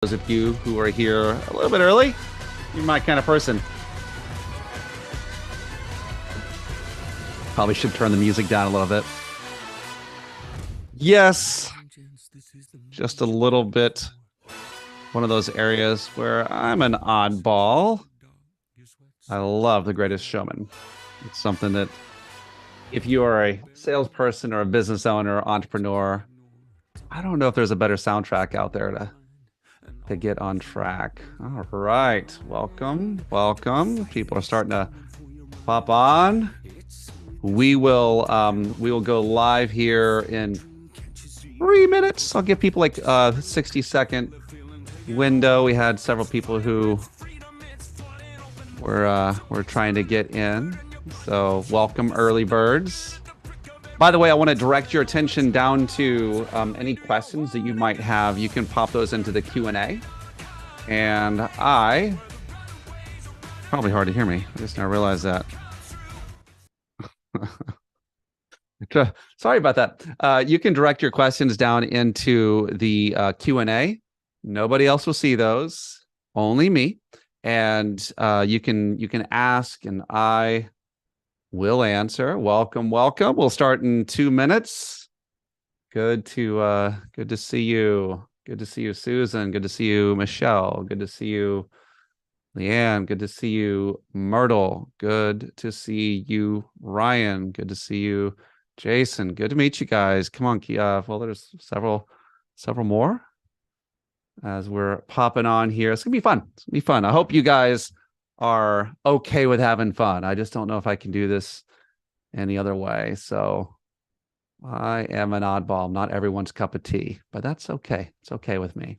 Those of you who are here a little bit early, you're my kind of person. Probably should turn the music down a little bit. Yes, just a little bit. One of those areas where I'm an oddball. I love The Greatest Showman. It's something that if you are a salesperson or a business owner or entrepreneur, I don't know if there's a better soundtrack out there to get on track. All right. Welcome. People are starting to pop on. We will go live here in 3 minutes. I'll give people like a 60-second window. We had several people who were trying to get in. So welcome, early birds. By the way, I want to direct your attention down to any questions that you might have. You can pop those into the Q&A. And probably hard to hear me. I just now realized that. Sorry about that. You can direct your questions down into the Q&A. Nobody else will see those, only me. And you can ask, and I will answer. Welcome. We'll start in 2 minutes. Good to see you. Good to see you, Susan. Good to see you, Michelle. Good to see you, Leanne. Good to see you, Myrtle. Good to see you, Ryan. Good to see you, Jason. Good to meet you guys. Come on, well, there's several more as we're popping on here. It's gonna be fun. It's gonna be fun. I hope you guys are okay with having fun. I just don't know if I can do this any other way. So I am an oddball. I'm not everyone's cup of tea, but that's okay. It's okay with me.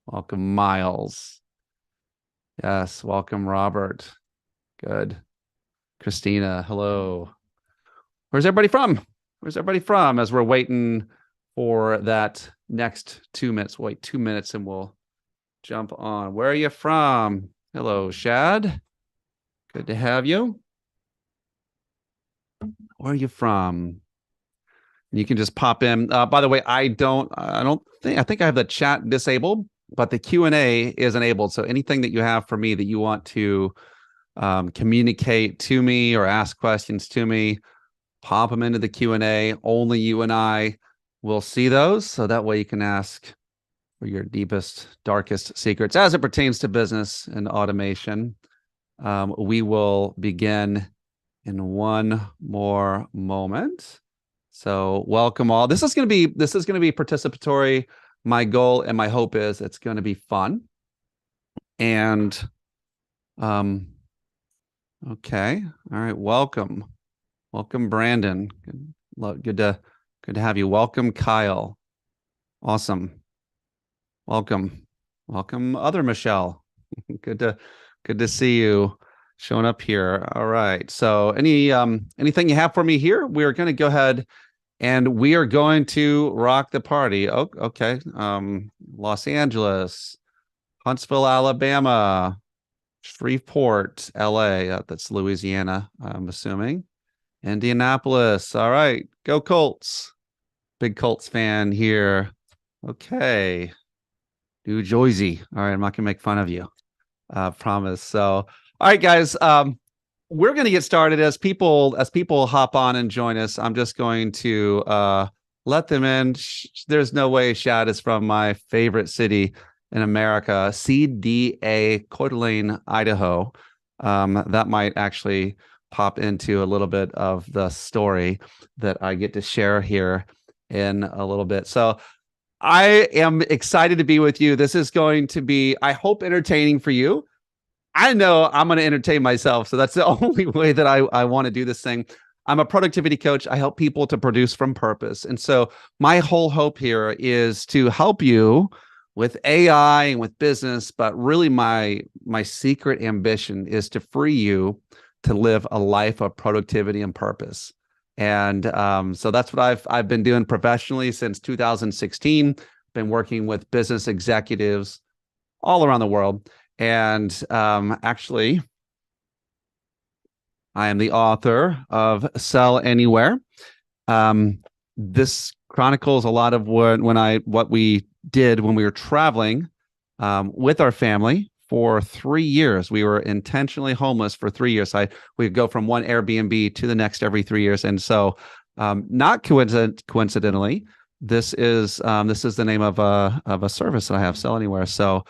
Welcome, Miles. Yes, welcome, Robert. Good. Christina, hello. Where's everybody from? As we're waiting for that next 2 minutes. Wait 2 minutes and we'll jump on. Where are you from? Hello, Shad. Good to have you. Where are you from? You can just pop in. By the way, I think I have the chat disabled, but the Q&A is enabled. So anything that you have for me that you want to communicate to me or ask questions to me, pop them into the Q&A. Only you and I will see those. So that way you can ask for your deepest, darkest secrets as it pertains to business and automation. We will begin in one more moment. So welcome all. This is going to be participatory. My goal and my hope is it's going to be fun. And okay. All right, welcome. Welcome, Brandon. Good to have you. Welcome, Kyle. Awesome. Welcome, other Michelle. Good to see you showing up here. All right. So anything you have for me here? We're going to go ahead and we are going to rock the party. Oh, okay. Los Angeles, Huntsville, Alabama, Shreveport, LA. That's Louisiana, I'm assuming. Indianapolis. All right. Go Colts. Big Colts fan here. Okay. New Jersey. All right. I'm not going to make fun of you. Promise. So, all right, guys. We're going to get started as people hop on and join us. I'm just going to let them in. There's no way Shad is from my favorite city in America, CDA, Coeur d'Alene, Idaho. That might actually pop into a little bit of the story that I get to share here in a little bit. So I am excited to be with you. This is going to be, I hope, entertaining for you. I know I'm going to entertain myself. So that's the only way that I want to do this thing. I'm a productivity coach. I help people to produce from purpose. And so my whole hope here is to help you with AI and with business. But really my secret ambition is to free you to live a life of productivity and purpose. And so that's what I've been doing professionally since 2016. Been working with business executives all around the world. And actually, I am the author of Sell Anywhere. This chronicles a lot of what we did when we were traveling with our family for 3 years. We were intentionally homeless for 3 years. We'd go from one Airbnb to the next every 3 years. And so not coincidentally, this is the name of a service that I have, Sell Anywhere. So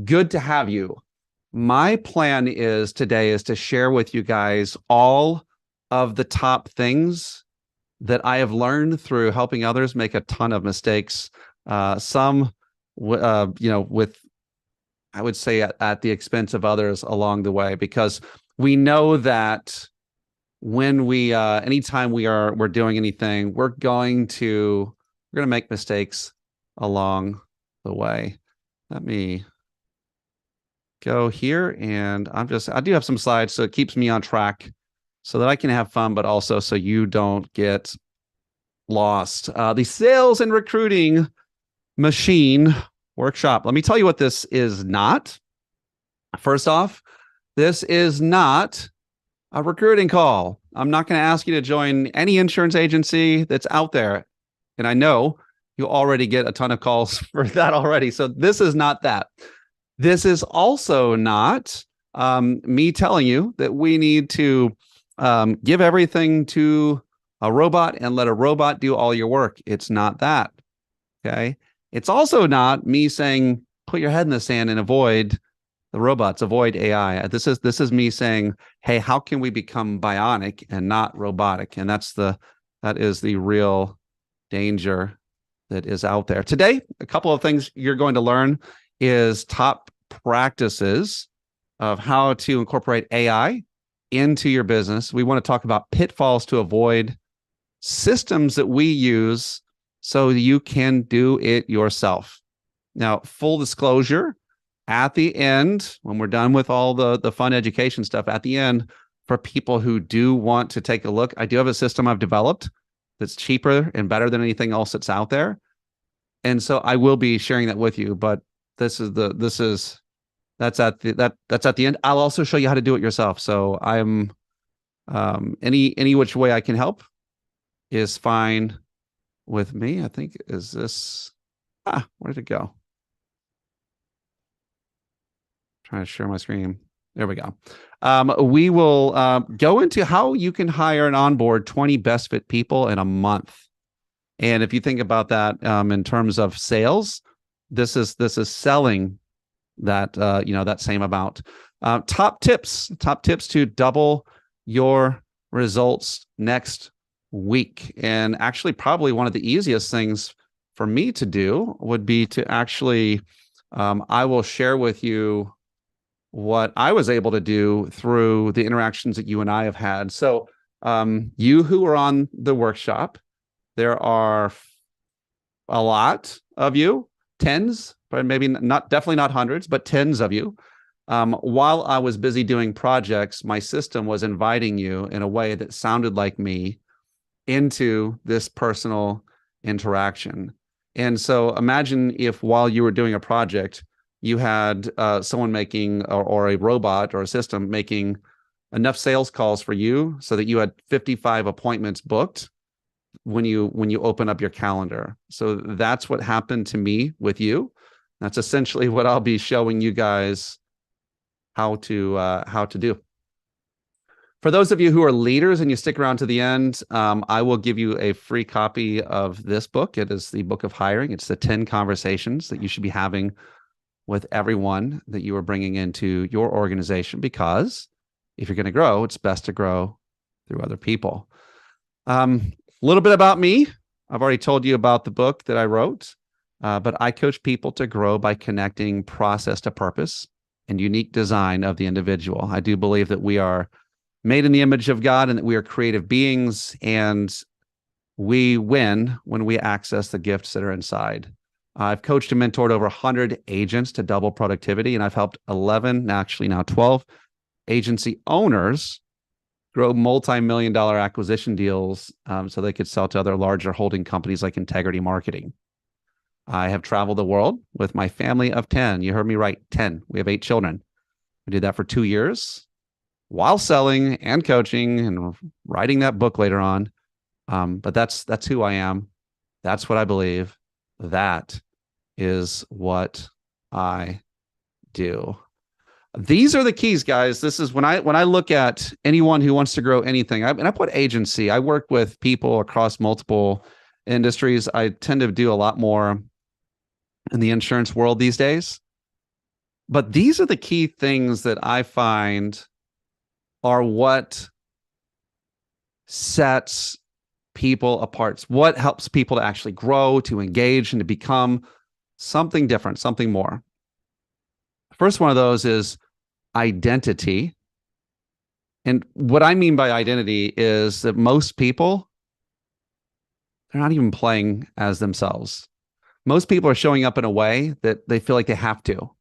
good to have you. My plan today is to share with you guys all of the top things that I have learned through helping others make a ton of mistakes. Some, with, I would say at the expense of others along the way, because we know that when anytime we're doing anything, we're going to make mistakes along the way. Let me go here, and I do have some slides, so it keeps me on track so that I can have fun, but also so you don't get lost. The Sales and Recruiting Machine Workshop. Let me tell you what this is not. First off, this is not a recruiting call. I'm not going to ask you to join any insurance agency that's out there. And I know you already get a ton of calls for that already. So this is not that. This is also not me telling you that we need to give everything to a robot and let a robot do all your work. It's not that. Okay. It's also not me saying, put your head in the sand and avoid the robots, avoid AI. This is me saying, hey, how can we become bionic and not robotic? And that is the real danger that is out there. Today, a couple of things you're going to learn is top practices of how to incorporate AI into your business. We want to talk about pitfalls to avoid, systems that we use so you can do it yourself. Now, full disclosure, at the end, when we're done with all the fun education stuff, at the end, for people who do want to take a look, I do have a system I've developed that's cheaper and better than anything else that's out there. And so I will be sharing that with you, but that's at the end. I'll also show you how to do it yourself. So I'm any which way I can help is fine with me. I think, is this, where did it go? Trying to share my screen. There we go. We will go into how you can hire and onboard 20 best fit people in a month. And if you think about that in terms of sales, this is selling that that same amount. Top tips to double your results next week. And actually, probably one of the easiest things for me to do would be to actually, I will share with you what I was able to do through the interactions that you and I have had. So you who are on the workshop, there are a lot of you, tens, but maybe not, definitely not hundreds, but tens of you. While I was busy doing projects, my system was inviting you in a way that sounded like me into this personal interaction. And so imagine if while you were doing a project, you had someone making, or a robot or a system making enough sales calls for you so that you had 55 appointments booked when you open up your calendar. So that's what happened to me with you. That's essentially what I'll be showing you guys how to do. For those of you who are leaders and you stick around to the end, I will give you a free copy of this book. It is the Book of Hiring. It's the 10 conversations that you should be having with everyone that you are bringing into your organization, because if you're going to grow, it's best to grow through other people. A little bit about me. I've already told you about the book that I wrote, but I coach people to grow by connecting process to purpose and unique design of the individual. I do believe that we are made in the image of God and that we are creative beings, and we win when we access the gifts that are inside. I've coached and mentored over 100 agents to double productivity, and I've helped 11, actually now 12, agency owners grow multi-million-dollar acquisition deals so they could sell to other larger holding companies like Integrity Marketing. I have traveled the world with my family of 10. You heard me right, 10. We have 8 children. I did that for 2 years while selling and coaching and writing that book later on. But that's who I am. That's what I believe. That is what I do. These are the keys, guys. This is when I look at anyone who wants to grow anything, and I put agency. I work with people across multiple industries. I tend to do a lot more in the insurance world these days. But these are the key things that I find are what sets people apart. What helps people to actually grow, to engage, and to become something different, something more. First one of those is identity. And what I mean by identity is that most people, they're not even playing as themselves. Most people are showing up in a way that they feel like they have to.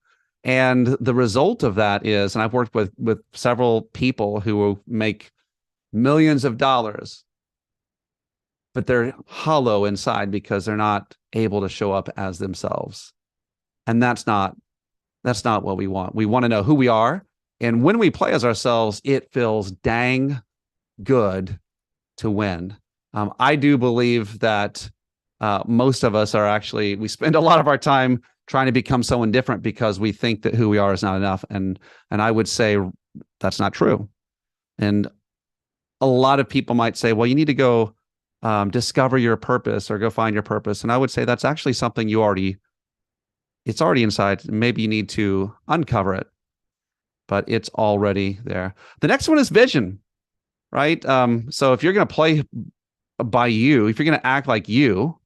And the result of that is, and I've worked with several people who make millions of dollars, but they're hollow inside because they're not able to show up as themselves. And that's not what we want. We want to know who we are. And when we play as ourselves, it feels dang good to win. I do believe that most of us are actually, we spend a lot of our time trying to become someone different because we think that who we are is not enough. And I would say that's not true. And a lot of people might say, well, you need to go discover your purpose or go find your purpose. And I would say that's actually something it's already inside. Maybe you need to uncover it, but it's already there. The next one is vision, right? So if you're going to play by you, if you're going to act like you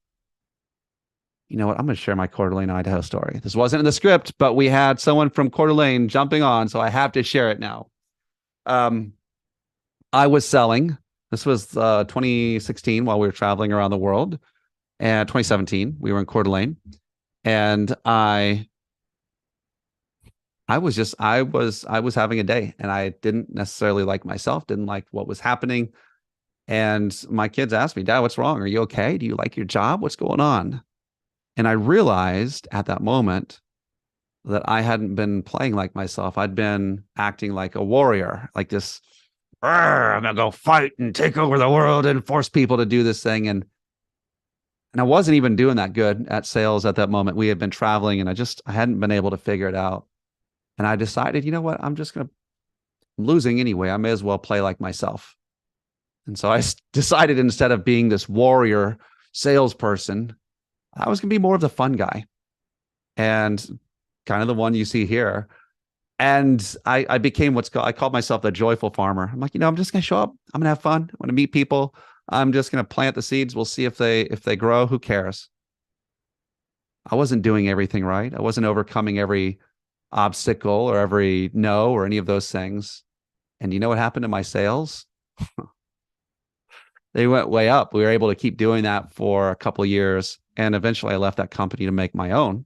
know what? I'm going to share my Coeur d'Alene, Idaho story. This wasn't in the script, but we had someone from Coeur d'Alene jumping on, so I have to share it now. I was selling. This was 2016 while we were traveling around the world. And 2017, we were in Coeur d'Alene. And I was having a day, and I didn't necessarily like myself, didn't like what was happening. And my kids asked me, Dad, what's wrong? Are you okay? Do you like your job? What's going on? And I realized at that moment that I hadn't been playing like myself. I'd been acting like a warrior, like this, I'm going to go fight and take over the world and force people to do this thing. And I wasn't even doing that good at sales at that moment. We had been traveling, and I hadn't been able to figure it out. And I decided, you know what? I'm losing anyway. I may as well play like myself. And so I decided, instead of being this warrior salesperson, I was going to be more of the fun guy and kind of the one you see here. And I became I called myself the joyful farmer. I'm like, I'm just going to show up. I'm going to have fun. I'm going to meet people. I'm just going to plant the seeds. We'll see if they grow. Who cares? I wasn't doing everything right. I wasn't overcoming every obstacle or every no or any of those things. And you know what happened to my sales? They went way up. We were able to keep doing that for a couple of years. And eventually I left that company to make my own,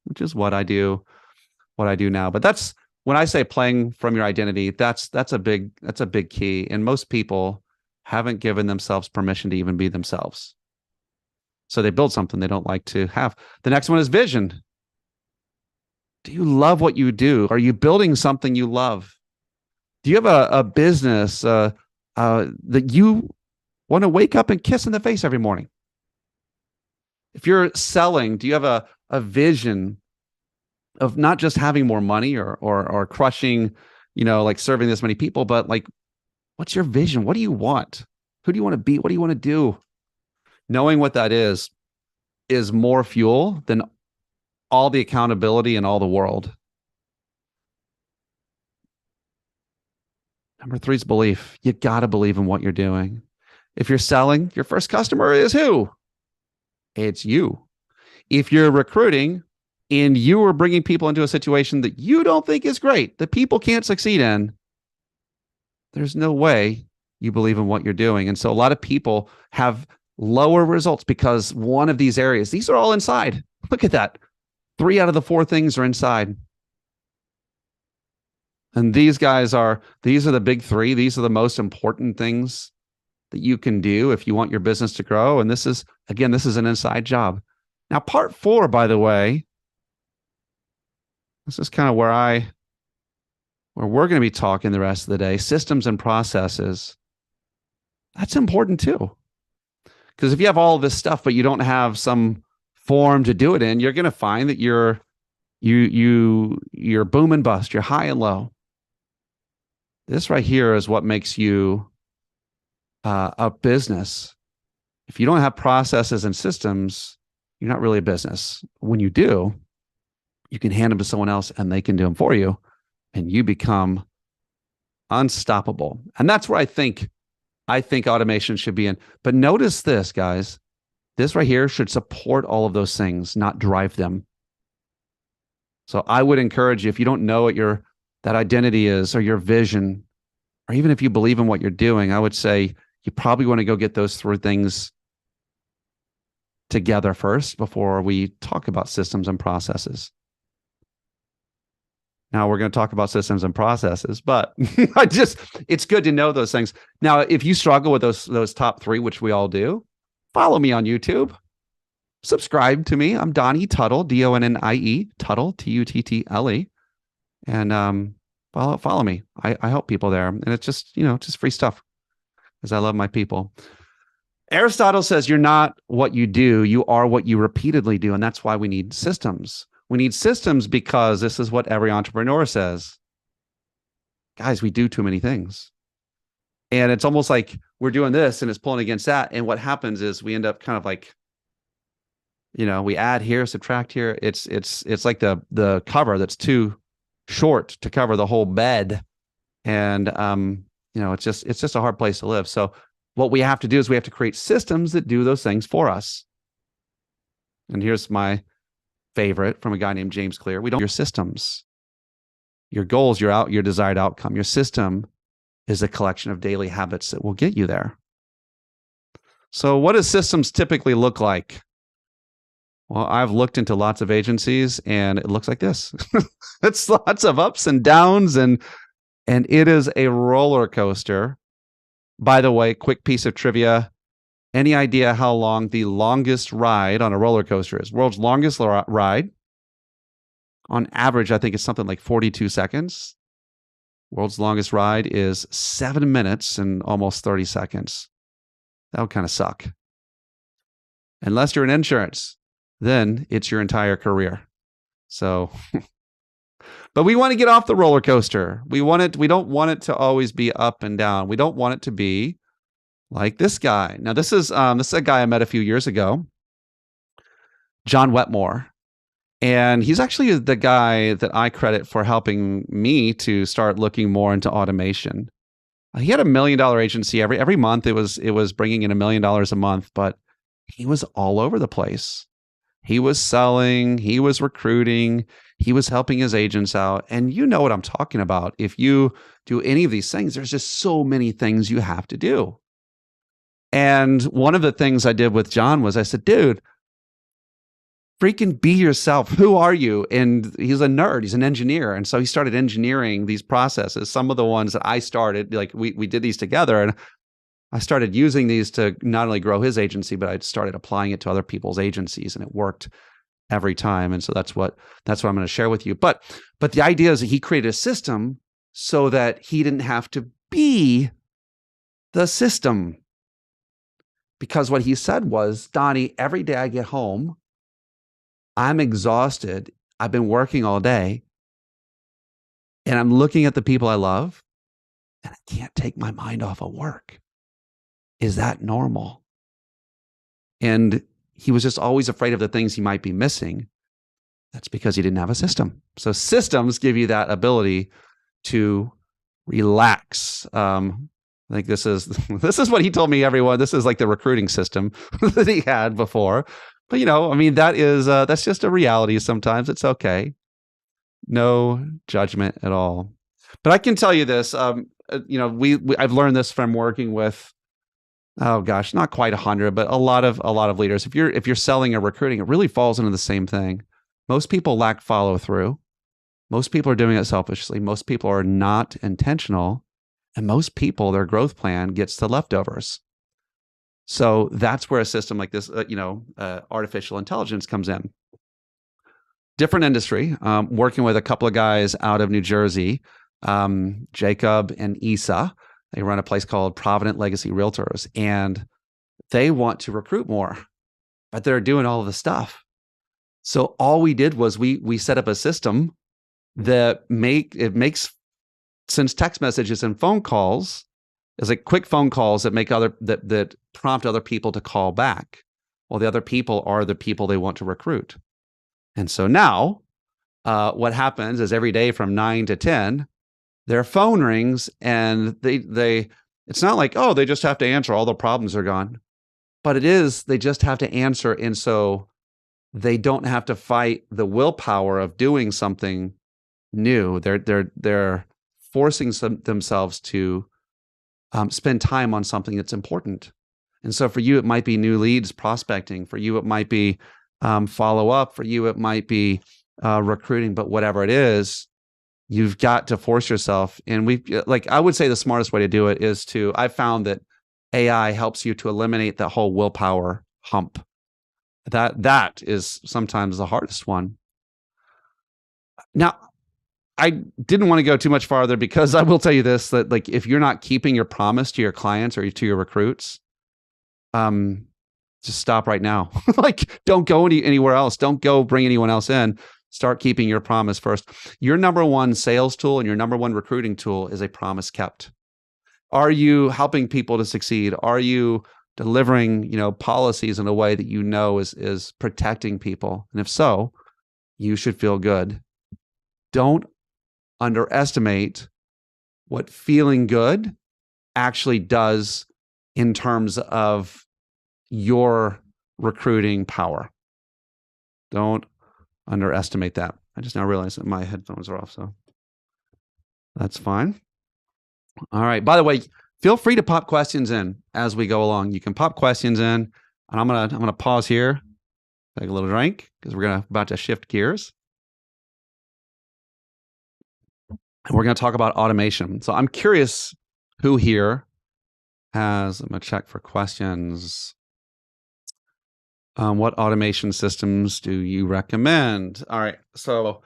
which is what I do now. But that's when I say playing from your identity, that's a big key. And most people haven't given themselves permission to even be themselves. So they build something they don't like to have. The next one is vision. Do you love what you do? Are you building something you love? Do you have a business that you want to wake up and kiss in the face every morning? If you're selling, do you have a vision of not just having more money or crushing, like serving this many people, but like, what's your vision? What do you want? Who do you want to be? What do you want to do? Knowing what that is more fuel than all the accountability in all the world. Number 3 is belief. You got to believe in what you're doing. If you're selling, your first customer is who? It's you. If you're recruiting and you are bringing people into a situation that you don't think is great, that people can't succeed in, there's no way you believe in what you're doing. And so a lot of people have lower results because one of these areas, these are all inside. Look at that. 3 out of the 4 things are inside. And these are the big 3. These are the most important things that you can do if you want your business to grow. And this is an inside job. Now, part 4, by the way, this is kind of where we're going to be talking the rest of the day, systems and processes. That's important too. Because if you have all this stuff, but you don't have some form to do it in, you're going to find that you're You're boom and bust, you're high and low. This right here is what makes you a business. If you don't have processes and systems, you're not really a business. When you do, you can hand them to someone else and they can do them for you, and you become unstoppable. And that's where I think automation should be in. But notice this, guys. This right here should support all of those things, not drive them. So I would encourage you, if you don't know what that identity is, or your vision, or even if you believe in what you're doing, I would say you probably want to go get those three things together first before we talk about systems and processes. Now we're going to talk about systems and processes, but it's good to know those things. Now, if you struggle with those top three, which we all do, follow me on YouTube. Subscribe to me. I'm Donnie Tuttle, Donnie, Tuttle, Tuttle. And follow me. I help people there. And it's just free stuff because I love my people. Aristotle says you're not what you do, you are what you repeatedly do. And that's why we need systems. We need systems because this is what every entrepreneur says. Guys, we do too many things. And it's almost like we're doing this and it's pulling against that. And what happens is we end up kind of like, we add here, subtract here. It's like the cover that's too short to cover the whole bed. And it's just a hard place to live. So what we have to do is we have to create systems that do those things for us. And here's my favorite from a guy named James Clear. We don't your systems, your goals, your desired outcome. Your system is a collection of daily habits that will get you there. So what does systems typically look like? Well, I've looked into lots of agencies and it looks like this. It's lots of ups and downs and it is a roller coaster. By the way, quick piece of trivia. Any idea how long the longest ride on a roller coaster is? World's longest ride. On average, I think it's something like 42 seconds. World's longest ride is 7 minutes and almost 30 seconds. That would kind of suck. Unless you're in insurance, then it's your entire career. So, but we want to get off the roller coaster. We don't want it to always be up and down. We don't want it to be like this guy. Now, this is a guy I met a few years ago, John Wetmore. And he's actually the guy that I credit for helping me to start looking more into automation. He had $1 million agency every month. It was bringing in $1 million a month, but he was all over the place. He was selling, he was recruiting, he was helping his agents out. And you know what I'm talking about. If you do any of these things, there's just so many things you have to do. And one of the things I did with John was I said, dude, freaking be yourself. Who are you? And he's a nerd. He's an engineer. And so he started engineering these processes. Some of the ones that I started, like we did these together. And I started using these to not only grow his agency, but I started applying it to other people's agencies, and it worked every time. And so that's what I'm going to share with you. But the idea is that he created a system so that he didn't have to be the system. Because what he said was, Donnie, every day I get home, I'm exhausted. I've been working all day, and I'm looking at the people I love, and I can't take my mind off of work. Is that normal? And he was just always afraid of the things he might be missing. That's because he didn't have a system. So systems give you that ability to relax. I think this is what he told me, everyone. This is like the recruiting system that he had before. But that's just a reality. Sometimes it's okay. No judgment at all. But I can tell you this. I've learned this from working with, oh gosh, not quite 100, but a lot of leaders. If you're selling or recruiting, it really falls into the same thing. Most people lack follow through. Most people are doing it selfishly. Most people are not intentional, and most people, their growth plan gets the leftovers. So that's where a system like this, artificial intelligence comes in. Different industry. Working with a couple of guys out of New Jersey, Jacob and Isa. They run a place called Provident Legacy Realtors, and they want to recruit more, but they're doing all of the stuff. So all we did was we set up a system that makes since text messages and phone calls is like quick phone calls that make that prompt other people to call back. Well, the other people are the people they want to recruit. And so now what happens is every day from 9 to 10, their phone rings and they it's not like, oh, they just have to answer, all the problems are gone. But it is, they just have to answer. And so they don't have to fight the willpower of doing something new. They're forcing themselves to spend time on something that's important. And so for you, it might be new leads prospecting. For you, it might be follow up. For you, it might be recruiting. But whatever it is, you've got to force yourself. And I would say the smartest way to do it is I found that AI helps you to eliminate that whole willpower hump. That is sometimes the hardest one. Now, I didn't want to go too much farther because I will tell you this, that like if you're not keeping your promise to your clients or to your recruits, just stop right now. Like don't go anywhere else. Don't go bring anyone else in. Start keeping your promise first. Your number one sales tool and your number one recruiting tool is a promise kept. Are you helping people to succeed? Are you delivering, policies in a way that is protecting people? And if so, you should feel good. Don't underestimate what feeling good actually does in terms of your recruiting power. Don't underestimate that. I just now realized that my headphones are off, so that's fine. All right. By the way, feel free to pop questions in as we go along. You can pop questions in, and I'm gonna pause here, take a little drink because we're about to shift gears. And we're going to talk about automation. So I'm curious who here I'm going to check for questions. What automation systems do you recommend? All right. So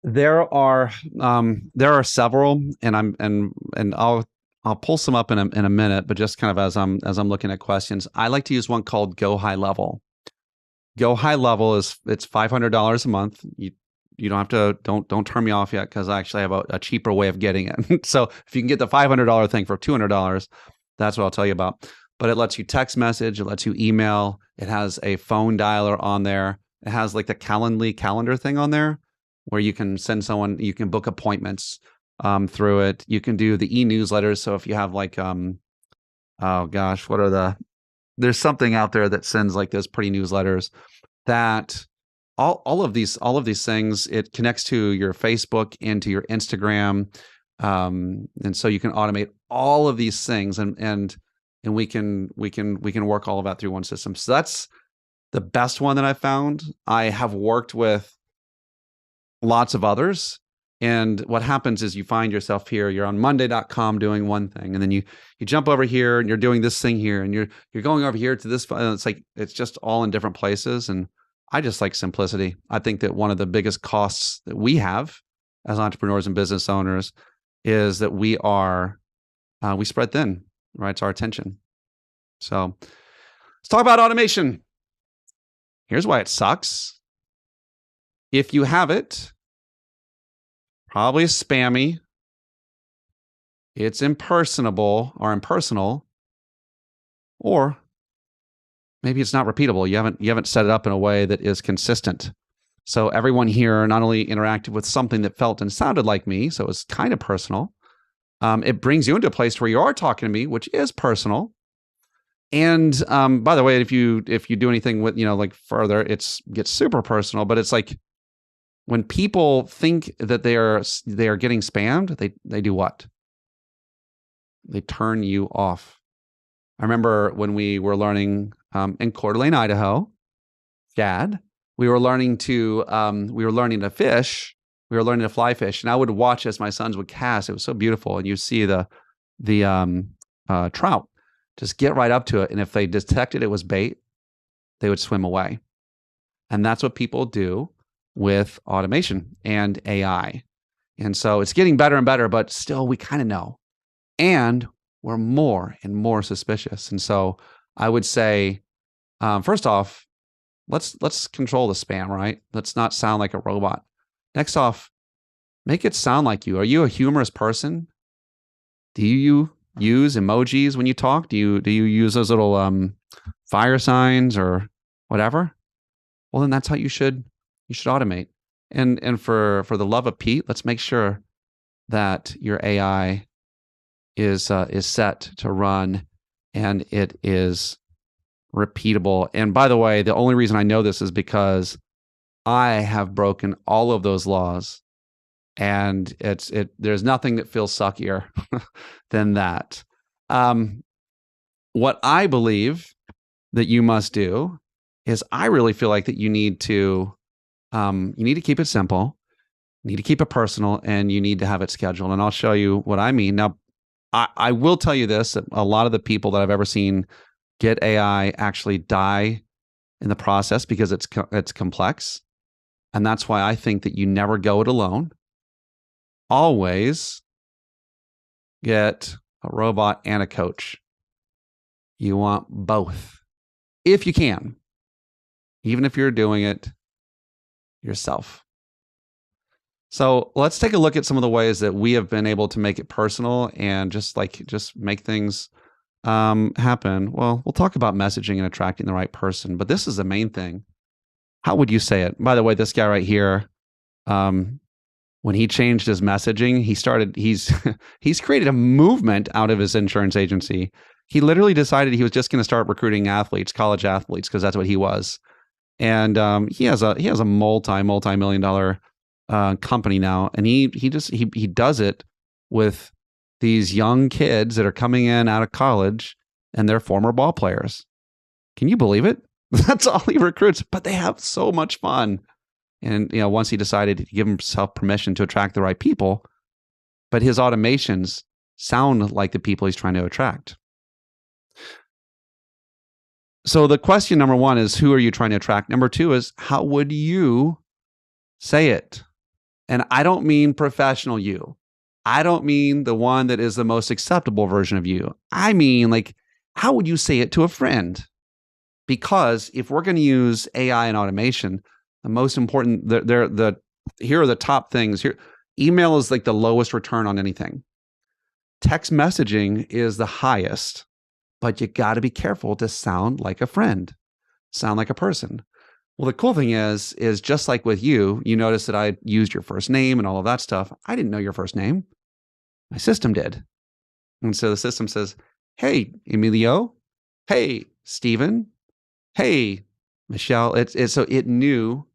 there are several, and I'll pull some up in a minute, but just kind of as I'm looking at questions, I like to use one called Go High Level. Go High Level it's $500 a month. You don't have to, don't turn me off yet because I actually have a cheaper way of getting it. So if you can get the $500 thing for $200, that's what I'll tell you about. But it lets you text message, it lets you email, it has a phone dialer on there. It has like the Calendly calendar thing on there where you can send someone, you can book appointments through it. You can do the e-newsletters. So if you have like, oh gosh, there's something out there that sends like those pretty newsletters that all of these things, it connects to your Facebook and to your Instagram. And so you can automate all of these things and we can work all of that through one system. So that's the best one that I found. I have worked with lots of others. And what happens is you find yourself here, you're on monday.com doing one thing, and then you jump over here and you're doing this thing here, and you're going over here to this, and it's just all in different places. And I just like simplicity. I think that one of the biggest costs that we have as entrepreneurs and business owners is that we spread thin, right? It's our attention. So let's talk about automation. Here's why it sucks. If you have it, probably spammy, it's impersonal, or maybe it's not repeatable. You haven't set it up in a way that is consistent. So everyone here not only interacted with something that felt and sounded like me, so it's kind of personal. It brings you into a place where you are talking to me, which is personal. And by the way, if you do anything with like further, it gets super personal. But it's like when people think that they are getting spammed, they do what? They turn you off. I remember when we were learning in Coeur d'Alene, Idaho, Gad, we were learning to fish. We were learning to fly fish, and I would watch as my sons would cast. It was so beautiful, and you see the trout just get right up to it, and if they detected it was bait, they would swim away. And that's what people do with automation and AI. And so it's getting better and better, but still we kind of know, and we're more and more suspicious. And so I would say, first off, let's control the spam, right? Let's not sound like a robot. Next off, make it sound like you. Are you a humorous person? Do you use emojis when you talk? Do you use those little fire signs or whatever? Well, then that's how you should automate. And for the love of Pete, let's make sure that your AI is set to run and it is repeatable. And by the way, the only reason I know this is because I have broken all of those laws, and there's nothing that feels suckier than that. What I believe that you must do is, I really feel like that you need to keep it simple, you need to keep it personal, and you need to have it scheduled. And I'll show you what I mean. Now, I will tell you this: that a lot of the people that I've ever seen get AI actually die in the process because it's complex. And that's why I think that you never go it alone. Always get a robot and a coach. You want both, if you can, even if you're doing it yourself. So let's take a look at some of the ways that we have been able to make it personal and just make things happen. Well, we'll talk about messaging and attracting the right person, but this is the main thing. How would you say it? By the way, this guy right here, when he changed his messaging, he's created a movement out of his insurance agency. He literally decided he was just going to start recruiting athletes, college athletes, because that's what he was. And he has a multi-million dollar company now, and he does it with these young kids that are coming in out of college and they're former ball players. Can you believe it? That's all he recruits, but they have so much fun. And once he decided to give himself permission to attract the right people, but his automations sound like the people he's trying to attract. So the question number one is, who are you trying to attract? Number two is, how would you say it? And I don't mean professional you. I don't mean the one that is the most acceptable version of you. I mean, how would you say it to a friend? Because if we're going to use AI and automation, the most important, here are the top things. Here, email is like the lowest return on anything. Text messaging is the highest, but you got to be careful to sound like a friend, sound like a person. Well, the cool thing is just like with you notice that I used your first name and all of that stuff. I didn't know your first name. My system did. And so the system says, hey, Emilio. Hey, Stephen. Hey, Michelle. So it knew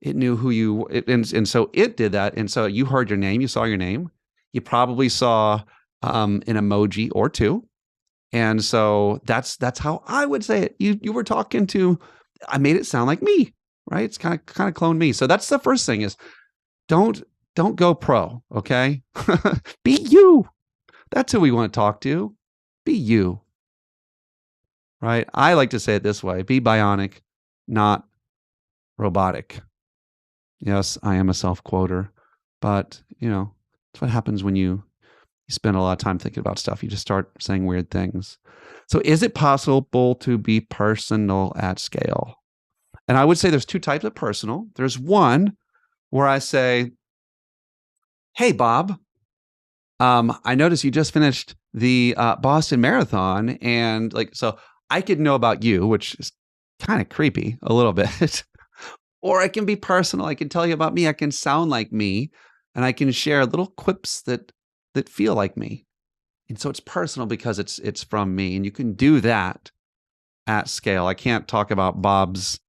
who you, and so it did that. And so you heard your name, you saw your name. You probably saw an emoji or two. And so that's how I would say it. You were talking to, I made it sound like me, right? It's kind of cloned me. So that's the first thing is, don't go pro, okay? Be you. That's who we want to talk to. Be you, right? I like to say it this way: be bionic, not robotic. Yes, I am a self-quoter, but it's what happens when you spend a lot of time thinking about stuff. You just start saying weird things. So is it possible to be personal at scale? And I would say there's two types of personal. There's one where I say, hey, Bob, I noticed you just finished the Boston Marathon. And so I could know about you, which is kind of creepy a little bit. Or I can be personal. I can tell you about me. I can sound like me. And I can share little quips that feel like me. And so it's personal because it's from me. And you can do that at scale. I can't talk about Bob's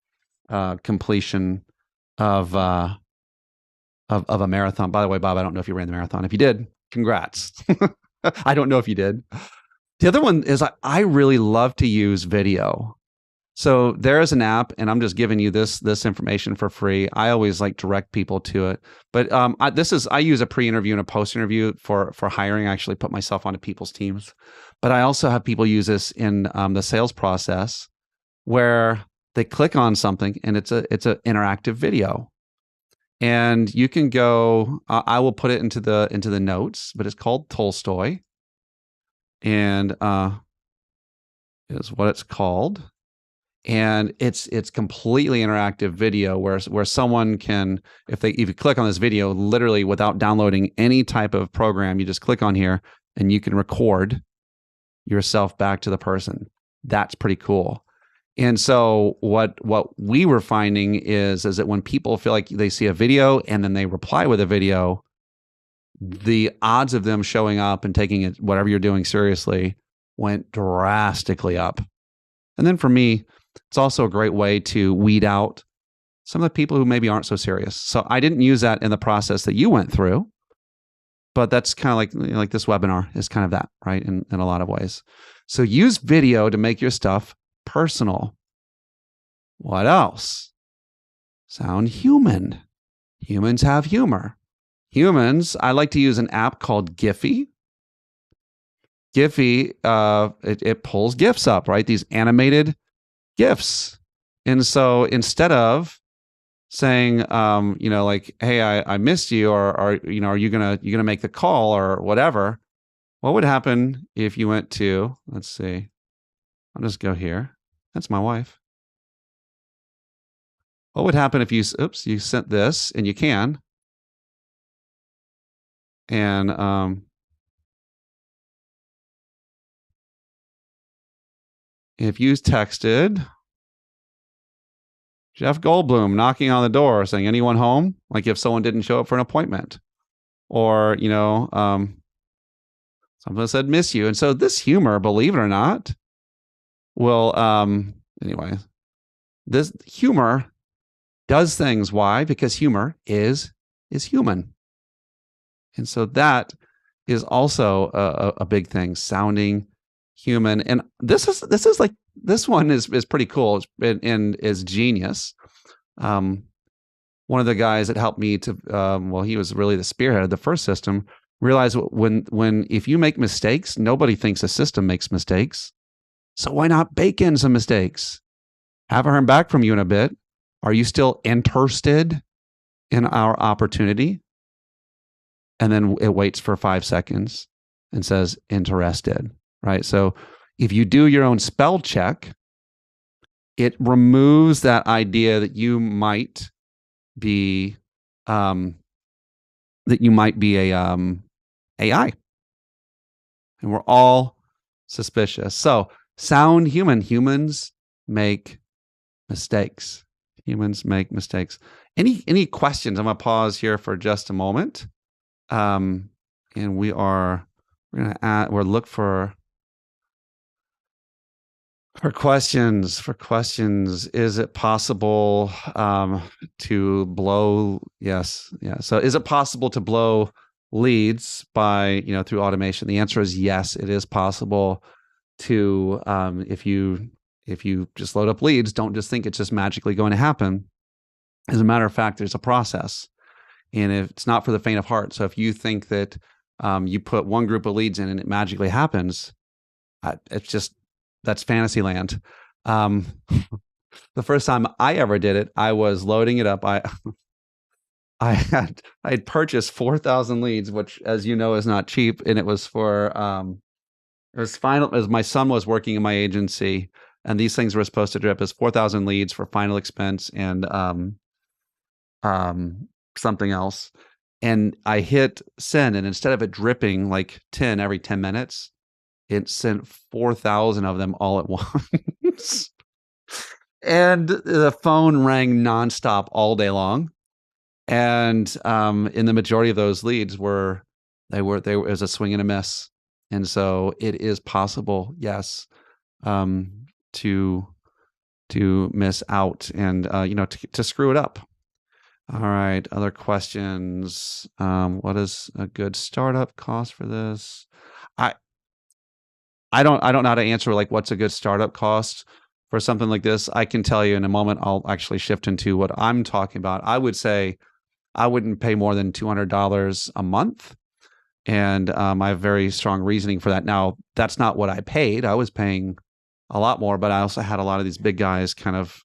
completion of a marathon. By the way, Bob, I don't know if you ran the marathon. If you did, congrats. I don't know if you did. The other one is I really love to use video. So there is an app, and I'm just giving you this information for free. I always direct people to it. But I use a pre-interview and a post-interview for hiring. I actually put myself onto people's teams. But I also have people use this in the sales process, where they click on something and it's an interactive video. And you can go, I will put it into the notes, but it's called Tolstoy, and is what it's called. and it's completely interactive video where someone can, if you click on this video, literally without downloading any type of program, you just click on here and you can record yourself back to the person. That's pretty cool. And so what we were finding is that when people feel like they see a video and then they reply with a video, the odds of them showing up and taking it, whatever you're doing, seriously went drastically up. And then for me, it's also a great way to weed out some of the people who maybe aren't so serious. So I didn't use that in the process that you went through, but that's kind of like this webinar is kind of that, right? In a lot of ways. So use video to make your stuff personal. What else? Sound human. Humans have humor. Humans, I like to use an app called Giphy. Giphy, it pulls GIFs up, right? These animated GIFs. And so instead of saying, like, hey, I missed you, or are you gonna make the call or whatever, what would happen if you went to, let's see, I'll just go here. That's my wife. What would happen if you sent this, and you can, and if you texted Jeff Goldblum knocking on the door saying, anyone home? Like if someone didn't show up for an appointment, or, someone said, miss you. And so this humor, believe it or not, will, anyway, this humor does things. Why? Because humor is human. And so that is also a big thing, sounding human. And this is like, this one is pretty cool and is genius. One of the guys that helped me to, he was really the spearhead of the first system, realized when if you make mistakes, nobody thinks the system makes mistakes. So why not bake in some mistakes? Haven't heard back from you in a bit. Are you still interested in our opportunity? And then it waits for 5 seconds and says interested, right? So if you do your own spell check, it removes that idea that you might be a AI, and we're all suspicious. So sound human. Humans make mistakes. Humans make mistakes. Any questions? I'm gonna pause here for just a moment, and we're gonna look for questions. Is it possible to blow? Yes. Yeah. So is it possible to blow leads by, through automation? The answer is yes, it is possible to, if you just load up leads, don't just think it's just magically going to happen. As a matter of fact, there's a process, and it's not for the faint of heart. So if you think that you put one group of leads in and it magically happens, that's fantasy land. The first time I ever did it, I was loading it up. I had purchased 4,000 leads, which, as you know, is not cheap, and it was for as my son was working in my agency, and these things were supposed to drip as 4,000 leads for final expense and something else. And I hit send, and instead of it dripping like 10 every 10 minutes, it sent 4,000 of them all at once. And the phone rang nonstop all day long. And in the majority of those leads they were as a swing and a miss. And so it is possible, yes, to miss out and to screw it up. All right, other questions. What is a good startup cost for this? I don't know how to answer like what's a good startup cost for something like this. I can tell you in a moment. I'll actually shift into what I'm talking about. I would say I wouldn't pay more than $200 a month, and I have very strong reasoning for that. Now, that's not what I paid. I was paying a lot more, but I also had a lot of these big guys kind of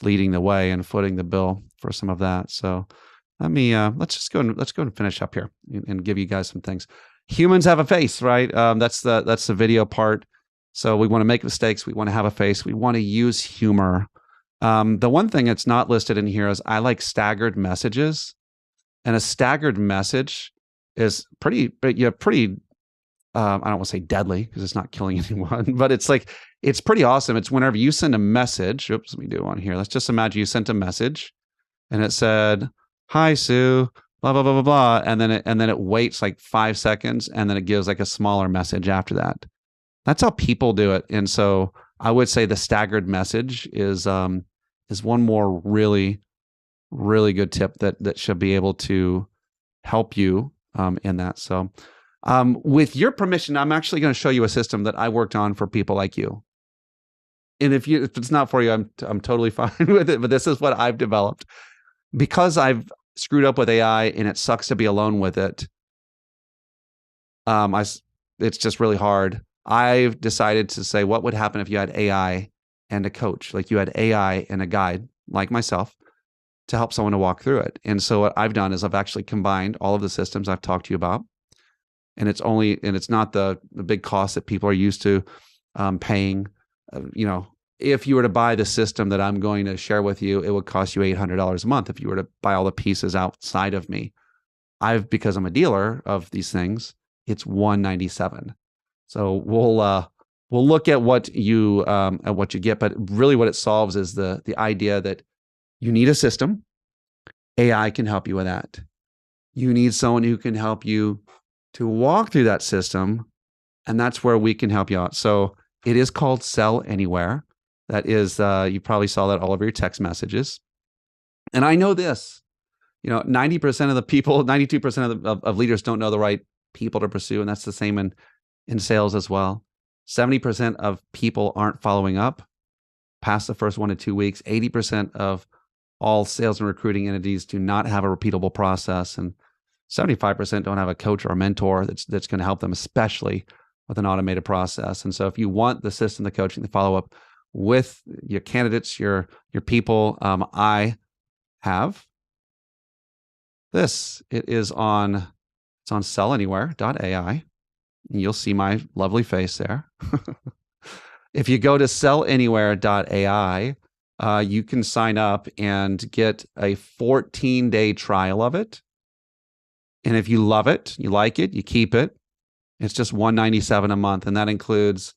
leading the way and footing the bill for some of that. So let's go and finish up here and give you guys some things. Humans have a face, right? That's the video part. So we want to make mistakes. We want to have a face. We want to use humor. The one thing that's not listed in here is I like staggered messages. And a staggered message is pretty, I don't want to say deadly because it's not killing anyone, but it's pretty awesome. It's whenever you send a message. Oops, let me do one here. Let's just imagine you sent a message and it said, "Hi, Sue, blah, blah, blah, blah, blah." And then it waits like 5 seconds and then it gives like a smaller message after that. That's how people do it. And so I would say the staggered message is one more really, really good tip that should be able to help you in that. So with your permission, I'm actually going to show you a system that I worked on for people like you. And if it's not for you, I'm totally fine with it. But this is what I've developed because I've screwed up with AI and it sucks to be alone with it. It's just really hard. I've decided to say, what would happen if you had AI and a coach, like you had AI and a guide like myself to help someone to walk through it. And so what I've done is I've actually combined all of the systems I've talked to you about. And it's not the big cost that people are used to paying. If you were to buy the system that I'm going to share with you, it would cost you $800 a month if you were to buy all the pieces outside of me. Because I'm a dealer of these things, it's $197. So we'll look at what you get, but really what it solves is the idea that you need a system. AI can help you with that. You need someone who can help you to walk through that system, and that's where we can help you out. So it is called Sell Anywhere. That is, you probably saw that all over your text messages. And I know this, 90% of the people, 92% of leaders don't know the right people to pursue, and that's the same in sales as well. 70% of people aren't following up past the first 1 to 2 weeks. 80% of all sales and recruiting entities do not have a repeatable process, and 75% don't have a coach or a mentor that's going to help them, especially with an automated process. And so if you want the system, the coaching, the follow-up with your candidates, your people, I have this. It's on sellanywhere.ai. You'll see my lovely face there. If you go to sellanywhere.ai, you can sign up and get a 14-day trial of it. And if you love it, you like it, you keep it. It's just $197 a month, and that includes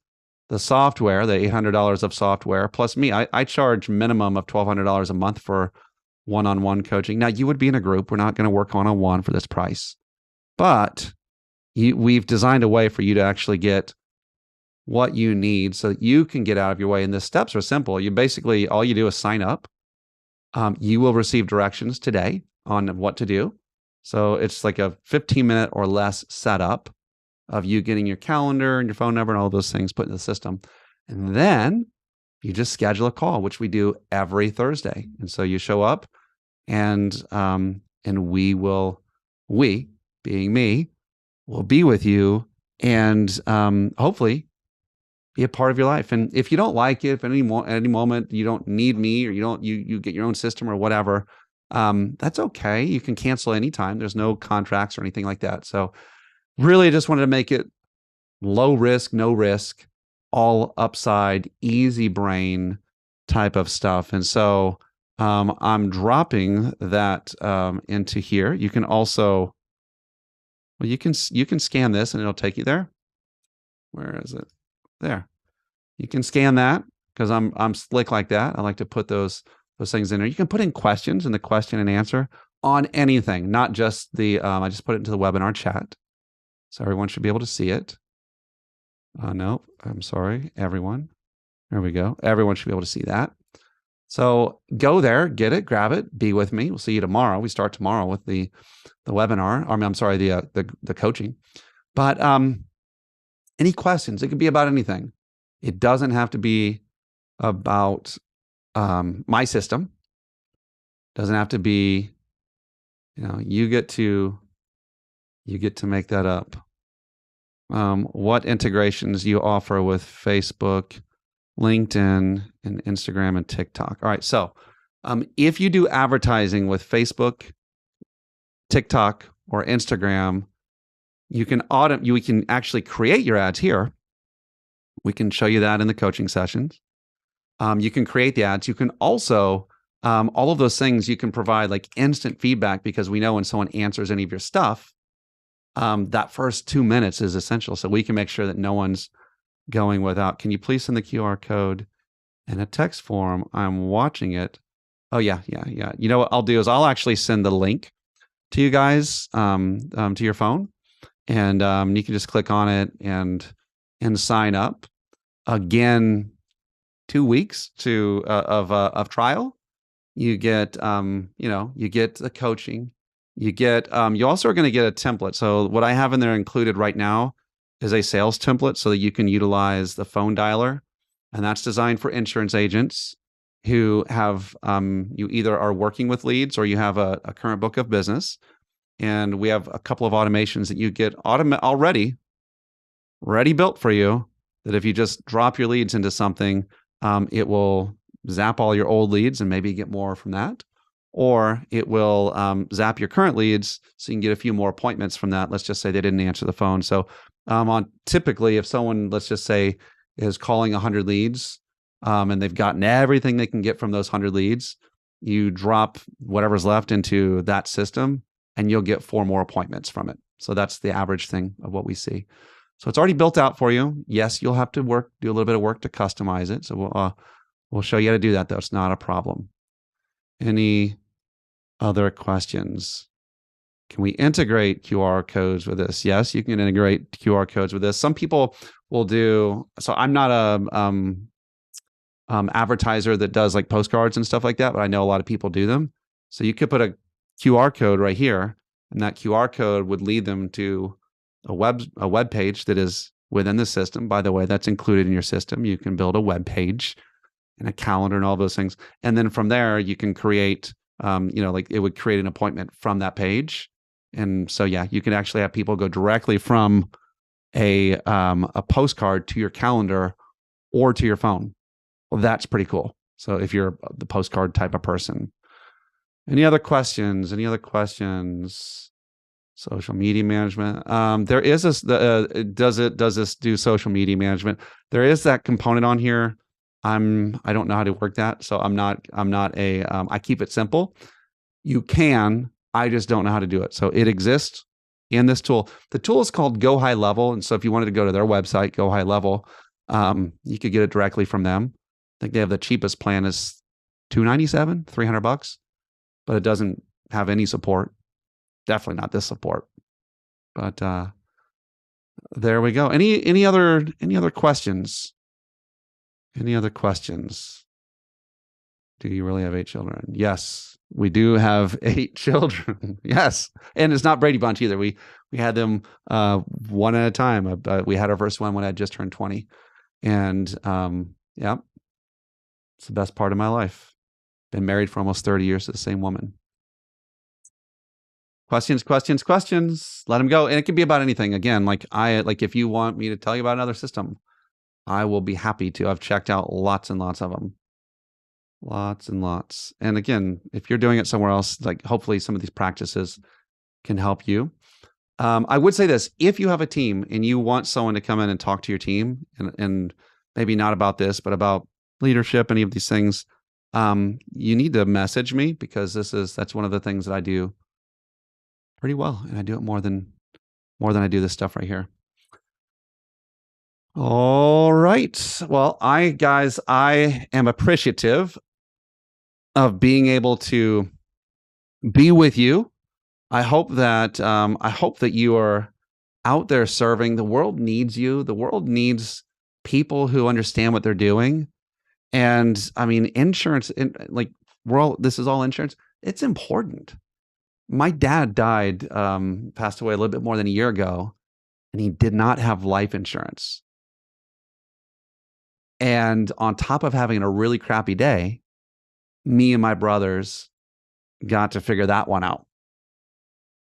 the software, the $800 of software, plus me. I charge minimum of $1,200 a month for one-on-one coaching. Now, you would be in a group. We're not going to work one-on-one for this price. But we've designed a way for you to actually get what you need so that you can get out of your way. And the steps are simple. You basically, all you do is sign up. You will receive directions today on what to do. So it's like a 15-minute or less setup of you getting your calendar and your phone number and all those things put in the system. And then you just schedule a call, which we do every Thursday. And so you show up and we, being me, will be with you and hopefully be a part of your life. And if you don't like it, if at any moment you don't need me or you get your own system or whatever, that's okay. You can cancel anytime. There's no contracts or anything like that. So really just wanted to make it low risk, no risk, all upside, easy brain type of stuff. And so I'm dropping that into here. You can also, you can scan this and it'll take you there. Where is it? There. You can scan that because I'm slick like that. I like to put those things in there. You can put in questions in the question and answer on anything, not just I just put it into the webinar chat. So everyone should be able to see it. No, I'm sorry, everyone. There we go. Everyone should be able to see that. So go there, get it, grab it, be with me. We'll see you tomorrow. We start tomorrow with the webinar. I'm sorry, the coaching. But any questions? It could be about anything. It doesn't have to be about my system. Doesn't have to be, you get to make that up. What integrations you offer with Facebook, LinkedIn, and Instagram and TikTok. All right. So if you do advertising with Facebook, TikTok, or Instagram, we can actually create your ads here. We can show you that in the coaching sessions. You can create the ads. You can also, all of those things, you can provide like instant feedback, because we know when someone answers any of your stuff, that first 2 minutes is essential. So we can make sure that no one's going without. Can you please send the QR code in a text form? I'm watching it. Oh, yeah. You know what I'll do is I'll actually send the link to you guys to your phone, and you can just click on it and sign up. Again, 2 weeks of trial. You get you get the coaching. You get you also are going to get a template. So what I have in there included right now is a sales template, so that you can utilize the phone dialer, and that's designed for insurance agents who have you either are working with leads or you have a current book of business. And we have a couple of automations that you get already ready built for you, that if you just drop your leads into something, it will zap all your old leads and maybe get more from that. Or it will zap your current leads so you can get a few more appointments from that. Let's just say they didn't answer the phone. So on typically, if someone, let's just say, is calling 100 leads and they've gotten everything they can get from those 100 leads, you drop whatever's left into that system and you'll get 4 more appointments from it. So that's the average thing of what we see. So it's already built out for you. Yes, you'll have to do a little bit of work to customize it. So we'll show you how to do that, though. It's not a problem. Any other questions? Can we integrate QR codes with this? Yes, you can integrate QR codes with this. Some people will do. So I'm not a advertiser that does like postcards and stuff like that, but I know a lot of people do them. So you could put a QR code right here, and that QR code would lead them to a web page that is within the system. By the way, that's included in your system. You can build a web page and a calendar and all those things. And then from there, you can create, like it would create an appointment from that page. And so, yeah, you can actually have people go directly from a postcard to your calendar or to your phone. Well, that's pretty cool. So if you're the postcard type of person. Any other questions? Social media management. There is this. Does this do social media management? There is that component on here. I don't know how to work that, so I'm not a. I keep it simple. You can. I just don't know how to do it. So it exists in this tool. The tool is called Go High Level, and so if you wanted to go to their website, Go High Level, you could get it directly from them. I think they have the cheapest plan is $297, $300, but it doesn't have any support. Definitely not this support. But there we go. Any other questions? Any other questions? Do you really have 8 children? Yes, we do have 8 children. Yes, and it's not Brady Bunch either. We had them one at a time. We had our first one when I just turned 20, and yeah, it's the best part of my life. Been married for almost 30 years to the same woman. Questions. Let them go. And it can be about anything. Again, like if you want me to tell you about another system, I will be happy to. I've checked out lots and lots of them. Lots and lots. And again, if you're doing it somewhere else, like hopefully some of these practices can help you. I would say this: if you have a team and you want someone to come in and talk to your team, and maybe not about this, but about leadership, any of these things, you need to message me, because that's one of the things that I do pretty well, and I do it more than I do this stuff right here. All right. Well, I am appreciative of being able to be with you. I hope that you are out there serving. The world needs you. The world needs people who understand what they're doing. And I mean, insurance, this is all insurance. It's important. My dad died, passed away a little bit more than a year ago, and he did not have life insurance. And on top of having a really crappy day, me and my brothers got to figure that one out.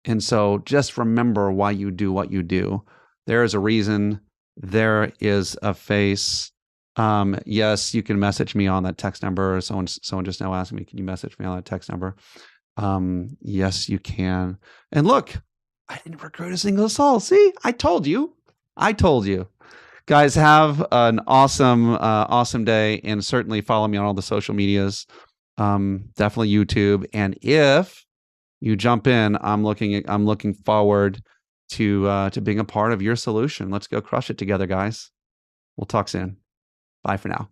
And so just remember why you do what you do. There is a reason. There is a face. Yes, you can message me on that text number. Someone just now asked me, can you message me on that text number? Yes, you can. And look, I didn't recruit a single soul. See, I told you. Guys, have an awesome day, and certainly follow me on all the social medias. Definitely YouTube. And if you jump in, I'm looking forward to being a part of your solution. Let's go crush it together, guys. We'll talk soon. Bye for now.